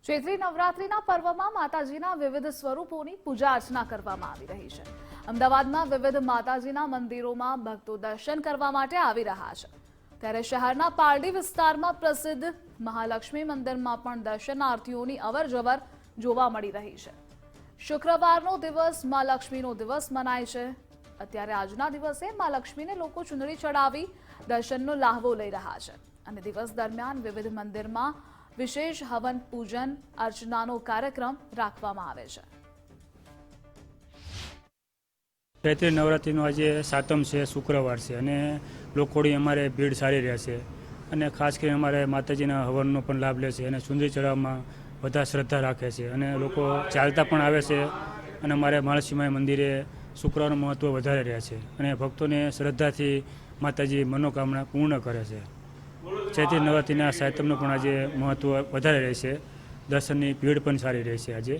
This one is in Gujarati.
ચૈત્રી નવરાત્રિના પર્વમાં માતાજીના વિવિધ સ્વરૂપોની પૂજા અર્ચના કરવામાં આવી રહી છે। અમદાવાદમાં વિવિધ માતાજીના મંદિરોમાં ભક્તો દર્શન કરવા માટે આવી રહ્યા છે, ત્યારે શહેરના પારડી વિસ્તારમાં પ્રસિદ્ધ મહાલક્ષ્મી મંદિરમાં પણ દર્શનાર્થીઓની અવરજવર જોવા મળી રહી છે। શુક્રવારનો દિવસ માં લક્ષ્મીનો દિવસ મનાય છે। અત્યારે આજના દિવસે માં લક્ષ્મીને લોકો ચુંદડી ચડાવી દર્શનનો લાહવો લઈ રહ્યા છે અને દિવસ દરમિયાન વિવિધ મંદિરમાં વિશેષ હવન પૂજન અર્ચનાનો કાર્યક્રમ રાખવામાં આવે છે। ચૈત્રી નવરાત્રિનો આજે સાતમ છે, શુક્રવાર છે અને લોકોની અમારે ભીડ સારી રહેશે અને ખાસ કરીને અમારે માતાજીના હવનનો પણ લાભ લે છે અને ચુંદડી ચડાવવામાં બધા શ્રદ્ધા રાખે છે અને લોકો ચાલતા પણ આવે છે અને અમારે મહાલક્ષ્મી મંદિરે શુક્રવારનું મહત્ત્વ વધારે રહે છે અને ભક્તોને શ્રદ્ધાથી માતાજી મનોકામના પૂર્ણ કરે છે। ચૈત્રી નવરાત્રિના સાતમનું પણ આજે મહત્ત્વ વધારે રહેશે, દર્શનની ભીડ પણ સારી રહેશે આજે।